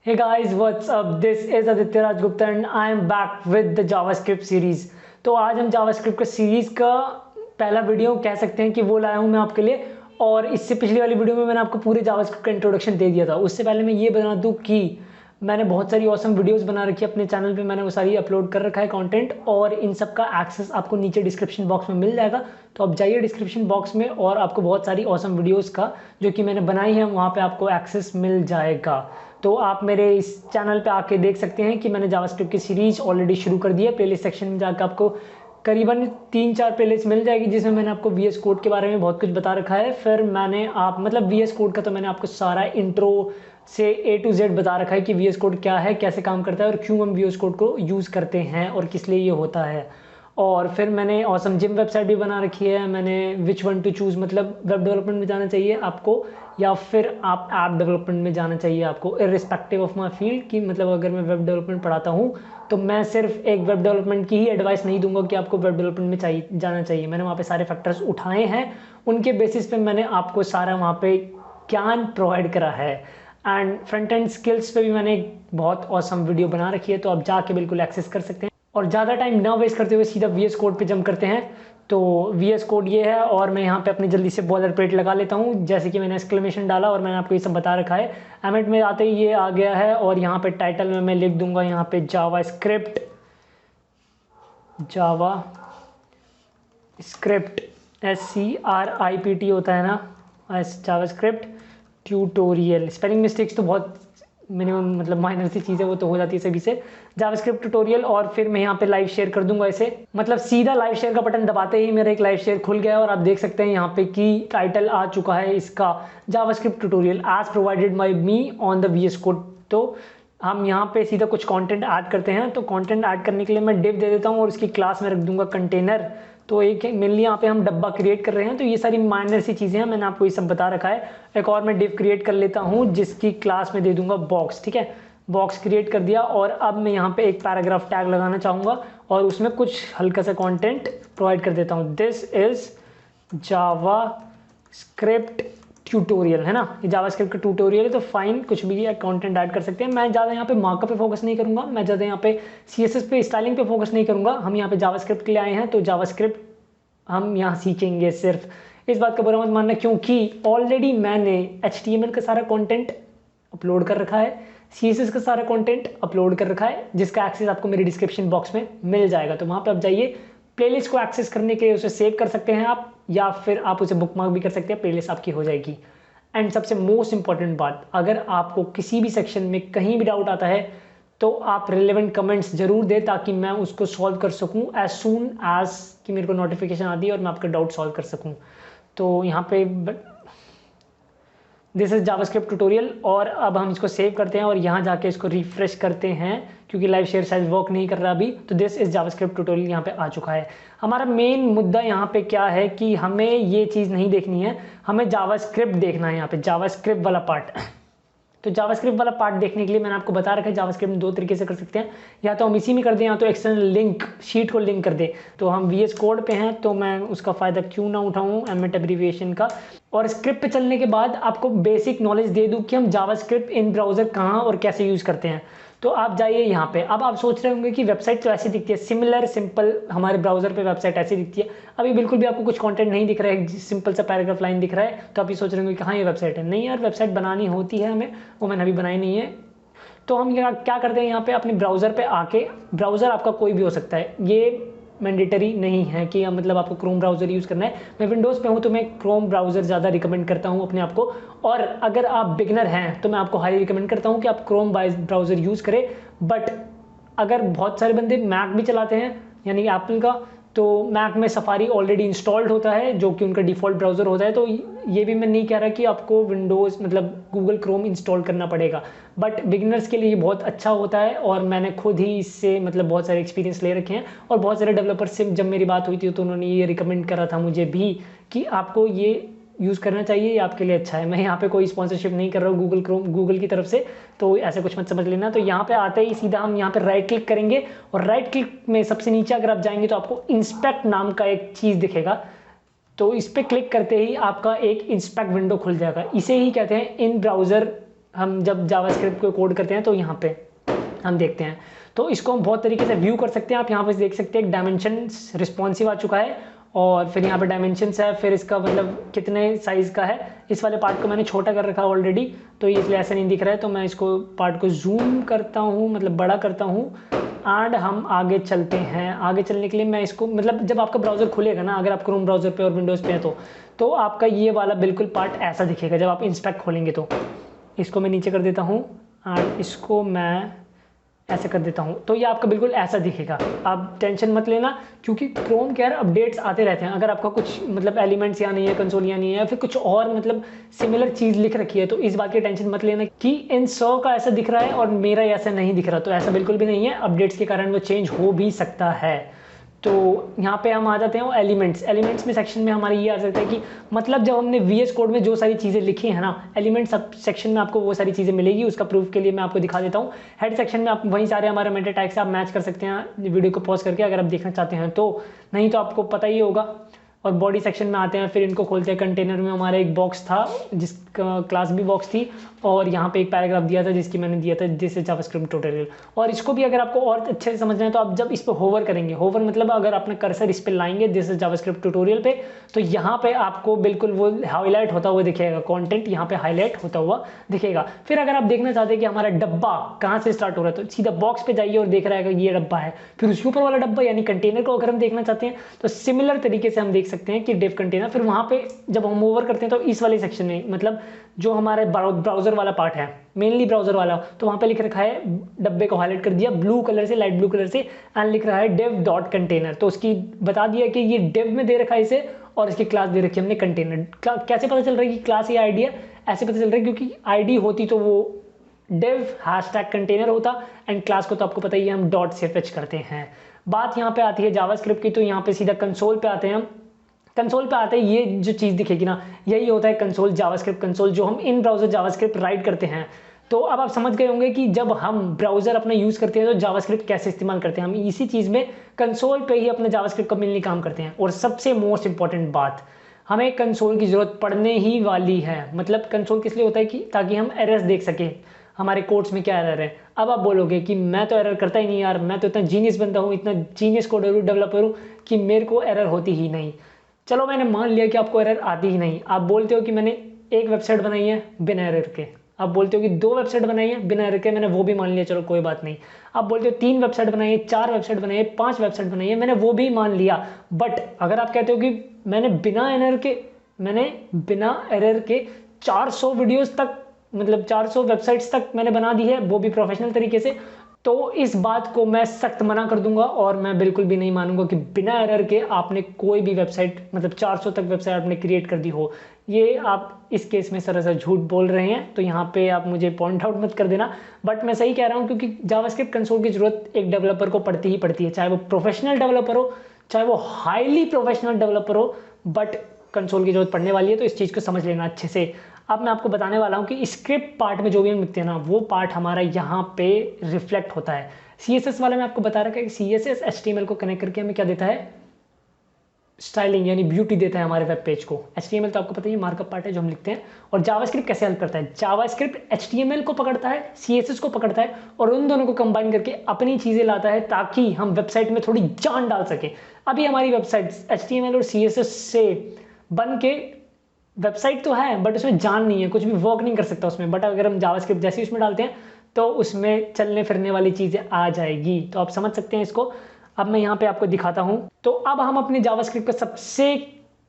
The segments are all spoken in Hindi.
Hey guys, what's up? This is Aditya Raj Gupta and I am back with the JavaScript series। तो आज हम JavaScript का सीरीज़ का पहला वीडियो कह सकते हैं कि वो लाया हूँ मैं आपके लिए। और इससे पिछली वाली वीडियो में मैंने आपको पूरे JavaScript का इंट्रोडक्शन दे दिया था। उससे पहले मैं ये बता दूँ कि मैंने बहुत सारी ऑसम वीडियोस बना रखी है अपने चैनल पे, मैंने वो सारी अपलोड कर रखा है कंटेंट, और इन सब का एक्सेस आपको नीचे डिस्क्रिप्शन बॉक्स में मिल जाएगा। तो आप जाइए डिस्क्रिप्शन बॉक्स में और आपको बहुत सारी ऑसम वीडियोस का जो कि मैंने बनाई है वहाँ पे आपको एक्सेस मिल जाएगा। तो आप मेरे इस चैनल पे आके देख सकते हैं कि मैंने जावास्क्रिप्ट की सीरीज ऑलरेडी शुरू कर दी है। प्लेलिस्ट सेक्शन में जाकर आपको करीबन 3-4 प्लेलिस्ट मिल जाएगी जिसमें मैंने आपको VS कोड के बारे में बहुत कुछ बता रखा है। फिर मैंने VS कोड का तो मैंने आपको सारा इंट्रो से A to Z बता रखा है कि VS कोड क्या है, कैसे काम करता है और क्यों हम VS कोड को यूज़ करते हैं और किस लिए ये होता है। और फिर मैंने ऑसम जिम वेबसाइट भी बना रखी है। मैंने विच वन टू चूज़, मतलब वेब डेवलपमेंट में जाना चाहिए आपको या फिर आप ऐप डेवलपमेंट में जाना चाहिए आपको, इर्रिस्पेक्टिव ऑफ माई फील्ड। कि मतलब अगर मैं वेब डेवलपमेंट पढ़ाता हूँ तो मैं सिर्फ एक वेब डेवलपमेंट की ही एडवाइस नहीं दूंगा कि आपको वेब डेवलपमेंट में जाना चाहिए। मैंने वहाँ पे सारे फैक्टर्स उठाए हैं, उनके बेसिस पे मैंने आपको सारा वहाँ पे ज्ञान प्रोवाइड करा है। एंड फ्रंट एंड स्किल्स पे भी मैंने एक बहुत ऑसम वीडियो बना रखी है, तो आप जाके बिल्कुल एक्सेस कर सकते हैं। और ज़्यादा टाइम ना वेस्ट करते हुए सीधा VS कोड पे जंप करते हैं। तो VS कोड ये है, और मैं यहाँ पे अपनी जल्दी से बॉलर प्लेट लगा लेता हूँ। जैसे कि मैंने एक्सक्लेमेशन डाला और मैंने आपको ये सब बता रखा है। एमिट में आते ही ये आ गया है, और यहाँ पे टाइटल में मैं लिख दूंगा यहाँ पे जावास्क्रिप्ट SCRIPT होता है ना, जावास्क्रिप्ट ट्यूटोरियल। स्पेलिंग मिस्टेक्स तो बहुत मिनिमम, मतलब माइनर सी चीज़ें वो तो हो जाती है सभी से। जावास्क्रिप्ट ट्यूटोरियल, और फिर मैं यहाँ पे लाइव शेयर कर दूंगा इसे। मतलब सीधा लाइव शेयर का बटन दबाते ही मेरा एक लाइव शेयर खुल गया और आप देख सकते हैं यहाँ पे कि टाइटल आ चुका है इसका, JavaScript tutorial as provided by me on the VS code. तो हम यहाँ पे सीधा कुछ कंटेंट ऐड करते हैं। तो कंटेंट ऐड करने के लिए मैं डिव दे देता हूँ और उसकी क्लास में रख दूंगा कंटेनर। तो एक मेनली यहाँ पे हम डब्बा क्रिएट कर रहे हैं। तो ये सारी माइनर सी चीज़ें हैं, मैंने आपको ये सब बता रखा है। एक और मैं डिव क्रिएट कर लेता हूँ जिसकी क्लास में दे दूंगा बॉक्स। ठीक है, बॉक्स क्रिएट कर दिया, और अब मैं यहाँ पे एक पैराग्राफ टैग लगाना चाहूँगा और उसमें कुछ हल्का सा कंटेंट प्रोवाइड कर देता हूँ। दिस इज जावास्क्रिप्ट ट्यूटोरियल, है ना, ये जावास्क्रिप्ट का ट्यूटोरियल है। तो फाइन, कुछ भी कंटेंट ऐड कर सकते हैं। मैं ज़्यादा यहाँ पे मार्कअप पे फोकस नहीं करूँगा, मैं ज़्यादा यहाँ पे CSS पे, स्टाइलिंग पे फोकस नहीं करूँगा। हम यहाँ पे जावास्क्रिप्ट के लिए आए हैं, तो जावास्क्रिप्ट हम यहाँ सीखेंगे सिर्फ। इस बात का बुरा मत मानना, क्योंकि ऑलरेडी मैंने HTML का सारा कंटेंट अपलोड कर रखा है, CSS का सारा कंटेंट अपलोड कर रखा है, जिसका एक्सेस आपको मेरे डिस्क्रिप्शन बॉक्स में मिल जाएगा। तो वहाँ पे आप जाइए, प्लेलिस्ट को एक्सेस करने के लिए उसे सेव कर सकते हैं आप, या फिर आप उसे बुकमार्क भी कर सकते हैं, प्लेलिस्ट आपकी हो जाएगी। एंड सबसे मोस्ट इंपॉर्टेंट बात, अगर आपको किसी भी सेक्शन में कहीं भी डाउट आता है तो आप रिलेवेंट कमेंट्स जरूर दें, ताकि मैं उसको सॉल्व कर सकूं एज सून एज कि मेरे को नोटिफिकेशन आती है और मैं आपका डाउट सॉल्व कर सकूं। तो यहाँ पे दिस इज जावास्क्रिप्ट ट्यूटोरियल, और अब हम इसको सेव करते हैं और यहाँ जाके इसको रिफ्रेश करते हैं, क्योंकि लाइव शेयर शायद वर्क नहीं कर रहा अभी। तो दिस इज जावास्क्रिप्ट ट्यूटोरियल यहाँ पे आ चुका है। हमारा मेन मुद्दा यहाँ पे क्या है कि हमें ये चीज़ नहीं देखनी है, हमें जावास्क्रिप्ट देखना है। यहाँ पे जावास्क्रिप्ट वाला पार्ट, तो जावास्क्रिप्ट वाला पार्ट देखने के लिए मैंने आपको बता रखा है जावास्क्रिप्ट में 2 तरीके से कर सकते हैं, या तो हम इसी में कर दें या तो एक्सटर्नल लिंक शीट को लिंक कर दें। तो हम VS कोड पे हैं, तो मैं उसका फ़ायदा क्यों ना उठाऊं, एमिट एब्रीविएशन का। और स्क्रिप्ट पे चलने के बाद आपको बेसिक नॉलेज दे दूं कि हम जावास्क्रिप्ट इन ब्राउज़र कहाँ और कैसे यूज़ करते हैं। तो आप जाइए यहाँ पे। अब आप सोच रहे होंगे कि वेबसाइट तो ऐसी दिखती है, सिमिलर सिंपल, हमारे ब्राउजर पे वेबसाइट ऐसी दिखती है। अभी बिल्कुल भी आपको कुछ कंटेंट नहीं दिख रहा है, सिंपल सा पैराग्राफ लाइन दिख रहा है, तो आप ये सोच रहे होंगे कि हाँ ये वेबसाइट है। नहीं यार, वेबसाइट बनानी होती है हमें, वो मैंने अभी बनाई नहीं है। तो हम क्या करते हैं, यहाँ पे अपने ब्राउज़र पे आके, ब्राउज़र आपका कोई भी हो सकता है, ये मैंडेटरी नहीं है कि मतलब आपको क्रोम ब्राउज़र यूज़ करना है। मैं विंडोज़ पे हूँ तो मैं क्रोम ब्राउज़र ज़्यादा रिकमेंड करता हूँ अपने आप को, और अगर आप बिगनर हैं तो मैं आपको हाईली रिकमेंड करता हूँ कि आप क्रोम ब्राउज़र यूज़ करें। बट अगर बहुत सारे बंदे मैक भी चलाते हैं, यानी कि एप्पल का, तो मैक में सफारी ऑलरेडी इंस्टॉल्ड होता है जो कि उनका डिफ़ॉल्ट ब्राउज़र होता है। तो ये भी मैं नहीं कह रहा कि आपको विंडोज़ मतलब गूगल क्रोम इंस्टॉल करना पड़ेगा, बट बिगिनर्स के लिए ये बहुत अच्छा होता है। और मैंने खुद ही इससे मतलब बहुत सारे एक्सपीरियंस ले रखे हैं, और बहुत सारे डेवलपर्स से जब मेरी बात हुई थी तो उन्होंने ये रिकमेंड करा था मुझे भी कि आपको ये यूज़ करना चाहिए, ये आपके लिए अच्छा है। मैं यहाँ पे कोई स्पॉन्सरशिप नहीं कर रहा हूँ गूगल की तरफ से, तो ऐसे कुछ मत समझ लेना। तो यहाँ पे आते ही सीधा हम यहाँ पे राइट क्लिक करेंगे, और राइट क्लिक में सबसे नीचे अगर आप जाएंगे तो आपको इंस्पेक्ट नाम का एक चीज़ दिखेगा। तो इस पर क्लिक करते ही आपका एक इंस्पेक्ट विंडो खुल जाएगा। इसे ही कहते हैं इन ब्राउज़र हम जब जावास्क्रिप्ट को कोड करते हैं तो यहाँ पे हम देखते हैं। तो इसको हम बहुत तरीके से व्यू कर सकते हैं। आप यहाँ पे देख सकते हैं डायमेंशंस रिस्पॉन्सिव आ चुका है और फिर यहाँ पे डायमेंशंस है, फिर इसका मतलब कितने साइज़ का है। इस वाले पार्ट को मैंने छोटा कर रखा ऑलरेडी, तो इसलिए ऐसा नहीं दिख रहा है। तो मैं इसको पार्ट को जूम करता हूँ, मतलब बड़ा करता हूँ एंड हम आगे चलते हैं। आगे चलने के लिए मैं इसको मतलब जब आपका ब्राउज़र खुलेगा ना, अगर आप क्रोम ब्राउज़र पे और विंडोज़ पे है तो आपका ये वाला बिल्कुल पार्ट ऐसा दिखेगा जब आप इंस्पेक्ट खोलेंगे। तो इसको मैं नीचे कर देता हूँ एंड इसको मैं ऐसे कर देता हूँ, तो ये आपका बिल्कुल ऐसा दिखेगा। आप टेंशन मत लेना, क्योंकि क्रोम के यार अपडेट्स आते रहते हैं। अगर आपका कुछ मतलब एलिमेंट्स यहाँ नहीं है, कंसोल यहाँ नहीं है, या फिर कुछ और मतलब सिमिलर चीज़ लिख रखी है, तो इस बात की टेंशन मत लेना कि इन 100 का ऐसा दिख रहा है और मेरा ऐसा नहीं दिख रहा। तो ऐसा बिल्कुल भी नहीं है, अपडेट्स के कारण वो चेंज हो भी सकता है। तो यहाँ पे हम आ जाते हैं वो एलिमेंट्स में सेक्शन में हमारे ये आ सकता है कि मतलब जब हमने VS कोड में जो सारी चीज़ें लिखी हैं ना, एलिमेंट्स सब सेक्शन में आपको वो सारी चीज़ें मिलेगी। उसका प्रूफ के लिए मैं आपको दिखा देता हूँ। हेड सेक्शन में आप वहीं सारे हमारे मेटा टैग से आप मैच कर सकते हैं वीडियो को पॉज करके, अगर आप देखना चाहते हैं तो, नहीं तो आपको पता ही होगा। और बॉडी सेक्शन में आते हैं, फिर इनको खोलते हैं। कंटेनर में हमारा एक बॉक्स था जिसका क्लास भी बॉक्स थी, और यहाँ पे एक पैराग्राफ दिया था जिसकी मैंने दिया था दिस इज जावास्क्रिप्ट ट्यूटोरियल। और इसको भी अगर आपको और अच्छे से समझना है तो आप जब इस पर होवर करेंगे, होवर मतलब अगर आपने कर्सर इस पर लाएंगे दिस इज जावास्क्रिप्ट ट्यूटोरियल पे, तो यहाँ पे आपको बिल्कुल वो हाईलाइट होता हुआ दिखेगा, कॉन्टेंट यहाँ पे हाईलाइट होता हुआ दिखेगा। फिर अगर आप देखना चाहते हैं कि हमारा डब्बा कहाँ से स्टार्ट हो रहा है, तो सीधा बॉक्स पे जाइए और देख रहा है कि ये डब्बा है। फिर उसके ऊपर वाला डब्बा यानी कंटेनर को अगर हम देखना चाहते हैं तो सिमिलर तरीके से हम देख सकते हैं कि डिव कंटेनर। फिर वहाँ पे जब हम ओवर करते हैं तो इस वाले सेक्शन में मतलब जो हमारे ब्राउजर वाला पार्ट है, मेनली ब्राउजर वाला, तो वहाँ पे लिख रखा है, डब्बे को हाईलाइट कर दिया ब्लू कलर से, लाइट ब्लू कलर से, एंड लिख रहा है dev डॉट कंटेनर। तो उसकी बता दिया कि ये dev में दे रखा है इसे, और इसकी क्लास दे रखी है हमने कंटेनर। कैसे पता चल रहा है कि क्लास ये आईडी है? ऐसे पता चल रहा है क्योंकि आईडी होती तो वो dev हैशटैग कंटेनर होता, एंड क्लास को तो आपको पता ही है हम डॉट से फेच करते हैं। बात यहाँ पे आती है जावास्क्रिप्ट की, तो यहाँ पे सीधा कंसोल पे आते हैं हम। कंसोल पे आते हैं, ये जो चीज़ दिखेगी ना, यही होता है कंसोल, जावास्क्रिप्ट कंसोल, जो हम इन ब्राउजर जावास्क्रिप्ट राइट करते हैं। तो अब आप समझ गए होंगे कि जब हम ब्राउजर अपना यूज़ करते हैं तो जावास्क्रिप्ट कैसे इस्तेमाल करते हैं। हम इसी चीज़ में कंसोल पे ही अपने जावास्क्रिप्ट का मेनली काम करते हैं। और सबसे मोस्ट इंपॉर्टेंट बात, हमें कंसोल की ज़रूरत पड़ने ही वाली है। मतलब कंसोल किस लिए होता है कि ताकि हम एरर्स देख सकें, हमारे कोड्स में क्या एरर है। अब आप बोलोगे कि मैं तो एरर करता ही नहीं यार, मैं तो इतना जीनियस बंदा हूँ, इतना जीनियस कोडर हूँ, डेवलपर हूँ कि मेरे को एरर होती ही नहीं। चलो मैंने मान लिया कि आपको एरर आती ही नहीं। आप बोलते हो कि मैंने एक वेबसाइट बनाई है बिना एरर के, आप बोलते हो कि 2 वेबसाइट बनाई है बिना एरर के, मैंने वो भी मान लिया, चलो कोई बात नहीं। आप बोलते हो 3 वेबसाइट बनाई है, 4 वेबसाइट बनाई है, 5 वेबसाइट बनाई है, मैंने वो भी मान लिया। बट अगर आप कहते हो कि मैंने बिना एरर के 400 वीडियोस तक, मतलब 400 वेबसाइट्स तक मैंने बना दी है, वो भी प्रोफेशनल तरीके से, तो इस बात को मैं सख्त मना कर दूंगा। और मैं बिल्कुल भी नहीं मानूंगा कि बिना एरर के आपने कोई भी वेबसाइट, मतलब 400 तक वेबसाइट आपने क्रिएट कर दी हो। ये आप इस केस में सरासर झूठ बोल रहे हैं, तो यहाँ पे आप मुझे पॉइंट आउट मत कर देना। बट मैं सही कह रहा हूँ, क्योंकि जावास्क्रिप्ट कंसोल की ज़रूरत एक डेवलपर को पड़ती ही पड़ती है, चाहे वो प्रोफेशनल डेवलपर हो, चाहे वो हाईली प्रोफेशनल डेवलपर हो, बट कंसोल की जरूरत पड़ने वाली है। तो इस चीज़ को समझ लेना अच्छे से। अब मैं आपको बताने वाला हूँ कि स्क्रिप्ट पार्ट में जो भी हम लिखते हैं ना, वो पार्ट हमारा यहाँ पे रिफ्लेक्ट होता है। CSS वाला मैं आपको बता रहा है कि CSS HTML को कनेक्ट करके हमें क्या देता है, स्टाइलिंग यानी ब्यूटी देता है हमारे वेब पेज को। HTML तो आपको पता ही मार्कअप पार्ट है जो हम लिखते हैं। और जावास्क्रिप्ट कैसे हेल्प करता है, जावास्क्रिप्ट HTML को पकड़ता है, CSS को पकड़ता है, और उन दोनों को कंबाइन करके अपनी चीज़ें लाता है ताकि हम वेबसाइट में थोड़ी जान डाल सके। अभी हमारी वेबसाइट HTML और CSS से बन के वेबसाइट तो है, बट उसमें जान नहीं है, कुछ भी वर्क नहीं कर सकता उसमें। बट अगर हम जावास्क्रिप्ट जैसे उसमें डालते हैं तो उसमें चलने फिरने वाली चीज़ें आ जाएगी। तो आप समझ सकते हैं इसको। अब मैं यहाँ पे आपको दिखाता हूँ। तो अब हम अपने जावास्क्रिप्ट का सबसे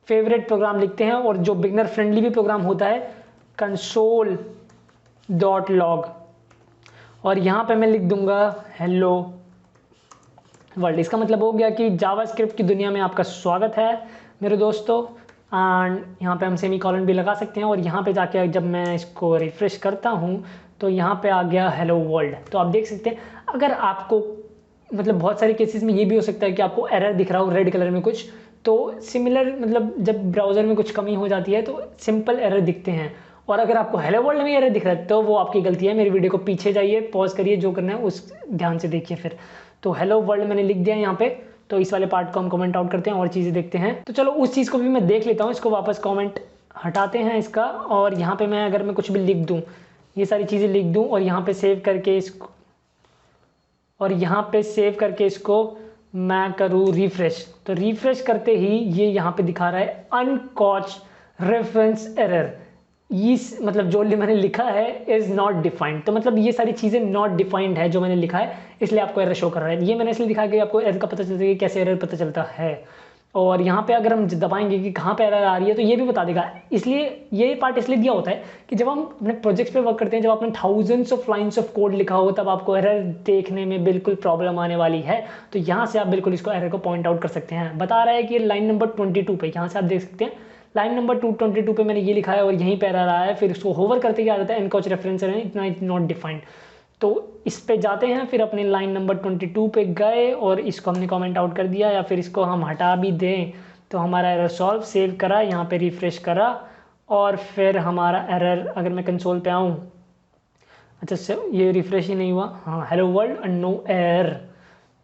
फेवरेट प्रोग्राम लिखते हैं, और जो बिगनर फ्रेंडली भी प्रोग्राम होता है, console.log, और यहाँ पे मैं लिख दूंगा हेलो वर्ल्ड। इसका मतलब हो गया कि जावास्क्रिप्ट की दुनिया में आपका स्वागत है मेरे दोस्तों। एंड यहाँ पे हम सेमीकोलन भी लगा सकते हैं, और यहाँ पे जाके जब मैं इसको रिफ्रेश करता हूँ तो यहाँ पे आ गया हेलो वर्ल्ड। तो आप देख सकते हैं, अगर आपको मतलब बहुत सारे केसेस में ये भी हो सकता है कि आपको एरर दिख रहा हो रेड कलर में कुछ, तो सिमिलर मतलब जब ब्राउज़र में कुछ कमी हो जाती है तो सिंपल एरर दिखते हैं। और अगर आपको हेलो वर्ल्ड में एरर दिख रहा है तो वो आपकी गलती है। मेरी वीडियो को पीछे जाइए, पॉज करिए, जो करना है उस ध्यान से देखिए फिर। तो हेलो वर्ल्ड मैंने लिख दिया यहाँ पे। तो इस वाले पार्ट को हम कमेंट आउट करते हैं और चीज़ें देखते हैं। तो चलो उस चीज़ को भी मैं देख लेता हूँ। इसको वापस कमेंट हटाते हैं इसका, और यहाँ पे मैं अगर मैं कुछ भी लिख दूँ, ये सारी चीज़ें लिख दूँ और यहाँ पे सेव करके इसको मैं करूँ रिफ्रेश। तो रिफ्रेश करते ही ये यहाँ पे दिखा रहा है अनकॉच रेफरेंस एरर। इस मतलब जो मैंने लिखा है इज़ नॉट डिफाइंड, तो मतलब ये सारी चीज़ें नॉट डिफाइंड है जो मैंने लिखा है, इसलिए आपको एरर शो कर रहा है। ये मैंने इसलिए दिखा कि आपको एरर का पता चलता है कि कैसे एरर पता चलता है। और यहाँ पे अगर हम दबाएंगे कि कहाँ पे एरर आ रही है तो ये भी बता देगा। इसलिए ये पार्ट इसलिए दिया होता है कि जब हम अपने प्रोजेक्ट्स पे वर्क करते हैं, जब आपने thousands of lines of code लिखा हो, तब आपको एरर देखने में बिल्कुल प्रॉब्लम आने वाली है। तो यहाँ से आप बिल्कुल इसको एरर को पॉइंट आउट कर सकते हैं। बता रहा है कि लाइन नंबर 22 पे, यहाँ से आप देख सकते हैं लाइन नंबर 222 पे मैंने ये लिखा है और यहीं पे एरर आया है। फिर इसको होवर करते क्या आता है, एनकॉच रेफरेंस है इतना इज नॉट डिफाइंड। तो इस पे जाते हैं, फिर अपने लाइन नंबर 22 पे गए और इसको हमने कमेंट आउट कर दिया, या फिर इसको हम हटा भी दें तो हमारा एरर सॉल्व, सेव करा, यहाँ पे रिफ्रेश करा और फिर हमारा एरर, अगर मैं कंसोल पे आऊँ, अच्छा ये रिफ्रेश ही नहीं हुआ, हाँ hello world and no error,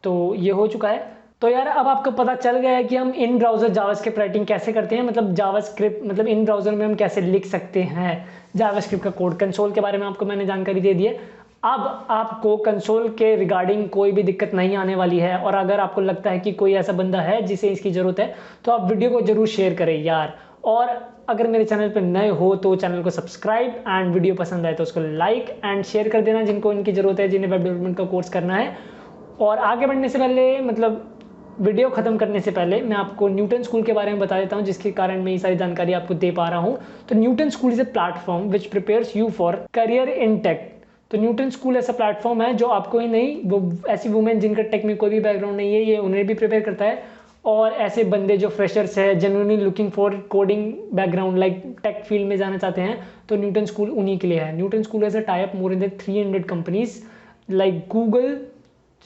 तो ये हो चुका है। तो यार अब आपको पता चल गया है कि हम इन ब्राउज़र जावास्क्रिप्ट राइटिंग कैसे करते हैं, मतलब जावास्क्रिप्ट मतलब इन ब्राउज़र में हम कैसे लिख सकते हैं जावास्क्रिप्ट का कोड। कंसोल के बारे में आपको मैंने जानकारी दे दी है। अब आपको कंसोल के रिगार्डिंग कोई भी दिक्कत नहीं आने वाली है, और अगर आपको लगता है कि कोई ऐसा बंदा है जिसे इसकी ज़रूरत है तो आप वीडियो को ज़रूर शेयर करें यार। और अगर मेरे चैनल पर नए हो तो चैनल को सब्सक्राइब, एंड वीडियो पसंद आए तो उसको लाइक एंड शेयर कर देना जिनको इनकी ज़रूरत है, जिन्हें वेब डेवलपमेंट का कोर्स करना है। और आगे बढ़ने से पहले, मतलब वीडियो ख़त्म करने से पहले, मैं आपको न्यूटन स्कूल के बारे में बता देता हूं, जिसके कारण मैं ये सारी जानकारी आपको दे पा रहा हूं। तो Newton school is a platform which prepares you for career in tech. तो न्यूटन स्कूल ऐसा प्लेटफॉर्म है जो आपको ही नहीं, वो ऐसी वुमेन जिनका टेक में कोई भी बैकग्राउंड नहीं है, ये उन्हें भी प्रिपेयर करता है। और ऐसे बंदे जो फ्रेशर्स है, genuinely looking for coding background, like tech field में जाना चाहते हैं, तो न्यूटन स्कूल उन्हीं के लिए है। Newton school as a tie up more than 300 companies like Google,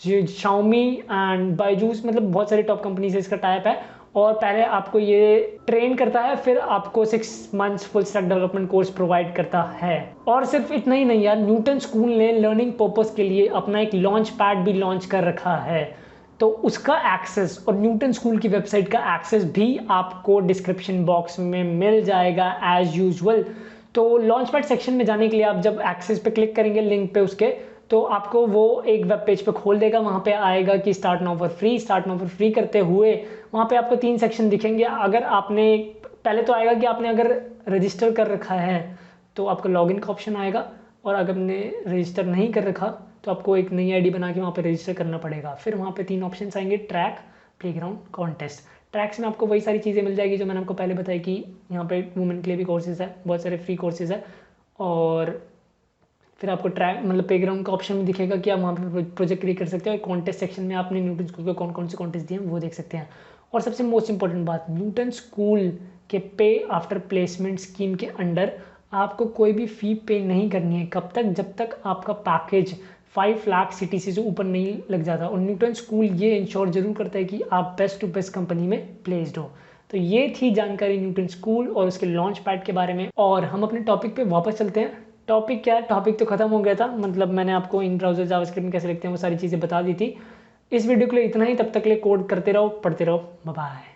Xiaomi and Byju's, मतलब बहुत सारी टॉप कंपनी से इसका टाइप है। और पहले आपको ये ट्रेन करता है, फिर आपको 6 months full stack development course provide करता है। और सिर्फ इतना ही नहीं यार, न्यूटन स्कूल ने लर्निंग पर्पस के लिए अपना एक लॉन्च पैड भी लॉन्च कर रखा है। तो उसका एक्सेस और न्यूटन स्कूल की वेबसाइट का एक्सेस भी आपको डिस्क्रिप्शन बॉक्स में मिल जाएगा एज यूजुअल। तो लॉन्च पैड सेक्शन में जाने के लिए आप जब एक्सेस पे क्लिक करेंगे लिंक पे उसके, तो आपको वो एक वेब पेज पे खोल देगा। वहाँ पे आएगा कि start now for free. Start now for free करते हुए वहाँ पे आपको 3 सेक्शन दिखेंगे। अगर आपने पहले तो आएगा कि आपने अगर रजिस्टर कर रखा है तो आपको लॉगिन का ऑप्शन आएगा, और अगर आपने रजिस्टर नहीं कर रखा तो आपको एक नई आईडी बना के वहाँ पे रजिस्टर करना पड़ेगा। फिर वहाँ पे 3 ऑप्शन आएंगे, ट्रैक, प्लेग्राउंड, कॉन्टेस्ट। ट्रैक्स में आपको वही सारी चीज़ें मिल जाएगी जो मैंने आपको पहले बताई कि यहाँ पे वुमेन के लिए भी कोर्सेज है, बहुत सारे फ्री कोर्सेज है। और फिर आपको ट्रैक मतलब प्लेग्राउंड का ऑप्शन भी दिखेगा कि आप वहाँ पे प्रोजेक्ट क्रिएट कर सकते हो। कॉन्टेस्ट सेक्शन में आपने न्यूटन स्कूल को कौन कौन से कॉन्टेस्ट दिए हैं वो देख सकते हैं। और सबसे मोस्ट इंपॉर्टेंट बात, न्यूटन स्कूल के पे आफ्टर प्लेसमेंट स्कीम के अंडर आपको कोई भी फ़ी पे नहीं करनी है। कब तक? जब तक आपका पैकेज 5 लाख CTC से ऊपर नहीं लग जाता। और न्यूटन स्कूल ये इंश्योर जरूर करता है कि आप बेस्ट टू बेस्ट कंपनी में प्लेस्ड हो। तो ये थी जानकारी न्यूटन स्कूल और उसके लॉन्च पैड के बारे में। और हम अपने टॉपिक पे वापस चलते हैं। टॉपिक क्या है? टॉपिक तो खत्म हो गया था, मतलब मैंने आपको इन ब्राउज़र जावास्क्रिप्ट में कैसे लिखते हैं वो सारी चीज़ें बता दी थी। इस वीडियो के लिए इतना ही। तब तक के लिए कोड करते रहो, पढ़ते रहो। Bye bye.